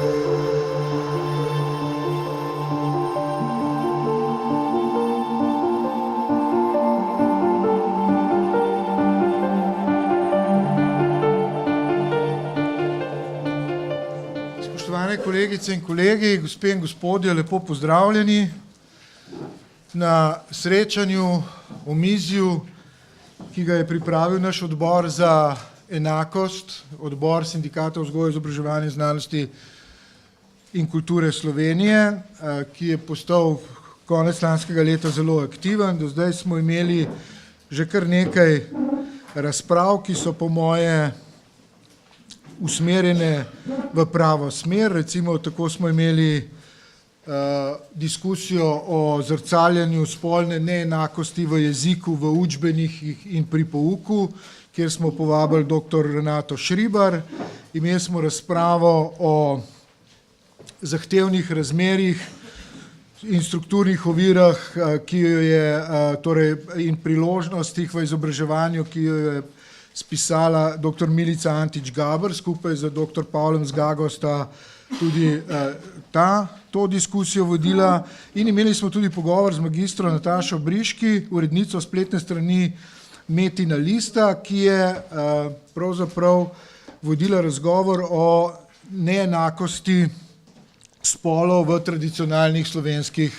Spoštovane kolegice in kolegi, gospe in gospodje, lepo pozdravljeni na srečanju, omizju, ki ga je pripravil naš odbor za enakost, odbor Sindikata vzgoje, izobraževanja, znanosti in kulture Slovenije, ki je postal konec lanskega leta zelo aktiven. Do zdaj smo imeli že kar nekaj razprav, ki so po moje usmerjene v pravo smer. Recimo tako smo imeli diskusijo o zrcaljenju spolne neenakosti v jeziku, v učbenikih in pri pouku, kjer smo povabili dr. Renato Šribar. Imeli smo razpravo o zahtevnih razmerjih in strukturnih ovirah, ki jo je, torej in priložnostih v izobraževanju, ki jo je spisala dr. Milica Antič Gaber, skupaj z dr. Pavlom Zgago sta tudi to diskusijo vodila, in imeli smo tudi pogovor z magistro Natašo Briški, urednico spletne strani Metina lista, ki je pravzaprav vodila razgovor o neenakosti spolov v tradicionalnih slovenskih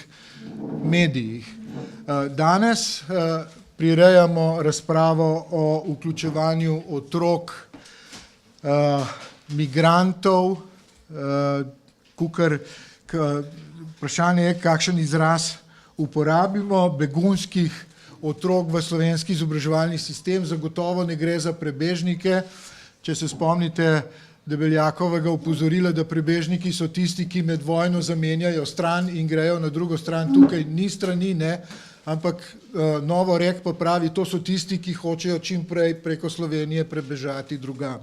medijih. Danes prirejamo razpravo o vključevanju otrok, migrantov, vprašanje je, kakšen izraz uporabimo, begunskih otrok v slovenski izobraževalni sistem. Zagotovo ne gre za prebežnike. Če se spomnite Debeljakovega opozorila, da prebežniki so tisti, ki med vojno zamenjajo stran in grejo na drugo stran. Tukaj ni strani, ne, ampak Novorek pa pravi, to so tisti, ki hočejo čim prej preko Slovenije prebežati drugam.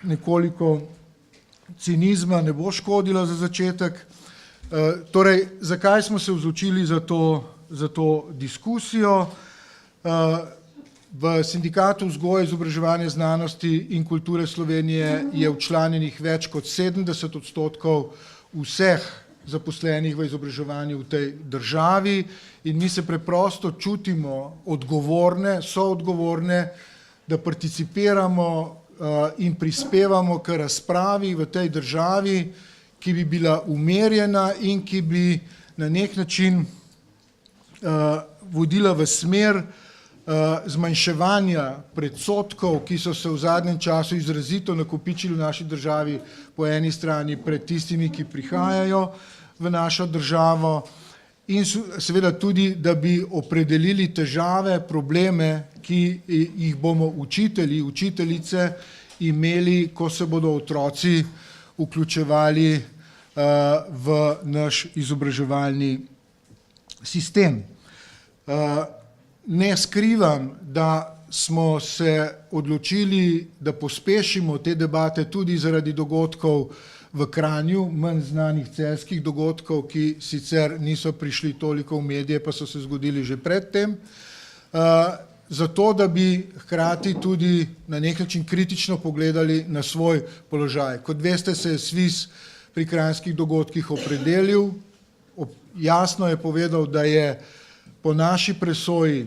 Nekoliko cinizma ne bo škodilo za začetek. Torej, zakaj smo se odločili za to diskusijo? V Sindikatu vzgoje, izobraževanja, znanosti in kulture Slovenije je včlanjenih več kot 70% vseh zaposlenih v izobraževanju v tej državi in mi se preprosto čutimo odgovorne, soodgovorne, da participiramo in prispevamo k razpravi v tej državi, ki bi bila umirjena in ki bi na nek način vodila v smer zmanjševanja predsodkov, ki so se v zadnjem času izrazito nakopičili v naši državi, po eni strani pred tistimi, ki prihajajo v našo državo, in seveda tudi, da bi opredelili težave, probleme, ki jih bomo učitelji, učiteljice imeli, ko se bodo otroci vključevali v naš izobraževalni sistem. Ne skrivam, da smo se odločili, da pospešimo te debate tudi zaradi dogodkov v Kranju, manj znanih celjskih dogodkov, ki sicer niso prišli toliko v medije, pa so se zgodili že predtem, zato da bi hkrati tudi na nek način kritično pogledali na svoj položaj. Kot veste, se je SVIZ pri kranjskih dogodkih opredelil, jasno je povedal, da je po naši presoji,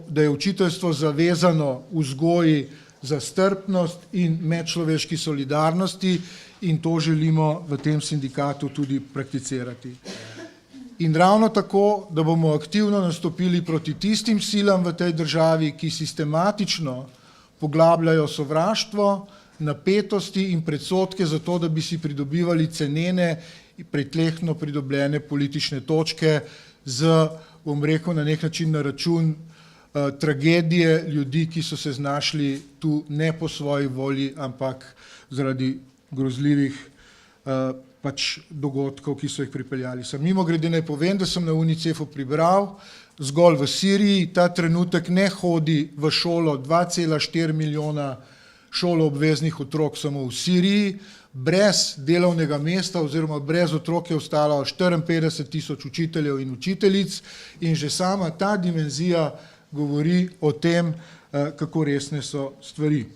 da je učiteljstvo zavezano vzgoji za strpnost in medčloveški solidarnosti in to želimo v tem sindikatu tudi prakticirati. In ravno tako, da bomo aktivno nastopili proti tistim silam v tej državi, ki sistematično poglabljajo sovraštvo, napetosti in predsodke za to, da bi si pridobivali cenene, pretlehno pridobljene politične točke z, bom rekel, na nek način na račun tragedije ljudi, ki so se znašli tu ne po svoji volji, ampak zaradi grozljivih dogodkov, ki so jih pripeljali. Mimogrede naj povem, da sem na UNICEF-u prebral, zgolj v Siriji ta trenutek ne hodi v šolo 2,4 milijona šoloobveznih otrok samo v Siriji, brez delovnega mesta oziroma brez otrok je ostalo 54,000 učiteljev in učiteljic in že sama ta dimenzija govori o tem, kako resne so stvari.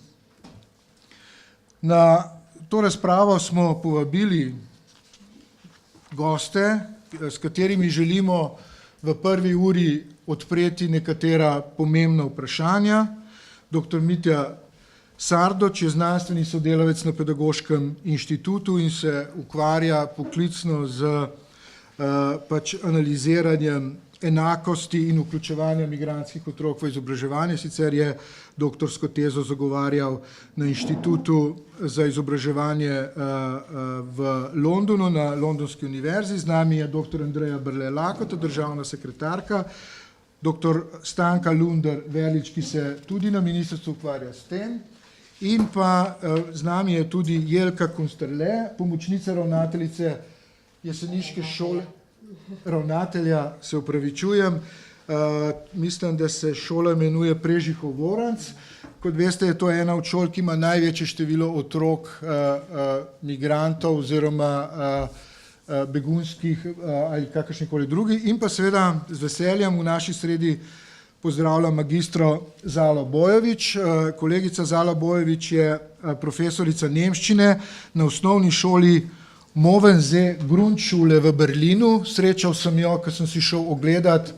Na to razpravo smo povabili goste, s katerimi želimo v prvi uri odpreti nekatera pomembna vprašanja. Dr. Mitja Sardoč je znanstveni sodelavec na Pedagoškem inštitutu in se ukvarja poklicno z analiziranjem enakosti in vključevanja migrantskih otrok v izobraževanje. Sicer je doktorsko tezo zagovarjal na Inštitutu za izobraževanje v Londonu, na Londonski univerzi. Z nami je dr. Andreja Berle Lakota, državna sekretarka, dr. Stanka Lunder-Verlič, ki se tudi na ministrstvu ukvarja s tem, in pa z nami je tudi Jelka Kunsterle, pomočnica ravnateljice jeseniške šole, ravnatelja, se opravičujem, mislim, da se šola imenuje Prežihov Voranc. Kot veste, je to ena od šol, ki ima največje število otrok migrantov oziroma begunskih ali kakršnikoli drugi. In pa seveda z veseljem v naši sredi pozdravljam magistro Zalo Bojovič. Kolegica Zala Bojovič je profesorica nemščine na osnovni šoli Movense Grundschule v Berlinu. Srečal sem jo, ko sem si šel ogledat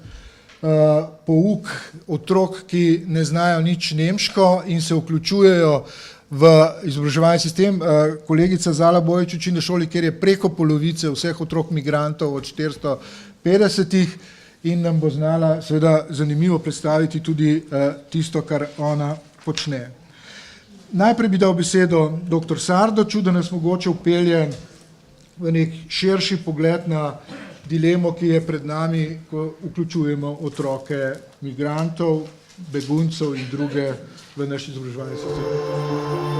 pouk otrok, ki ne znajo nič nemško in se vključujejo v izobraževalni sistem. Kolegica Zala Bojovič uči na šoli, kjer je preko polovice vseh otrok migrantov od 450 in nam bo znala seveda zanimivo predstaviti tudi tisto, kar ona počne. Najprej bi dal besedo dr. Sardoču, da nas mogoče vpelje v nek širši pogled na dilemo, ki je pred nami, ko vključujemo otroke migrantov, beguncev in druge v naš izobraževalni sistem.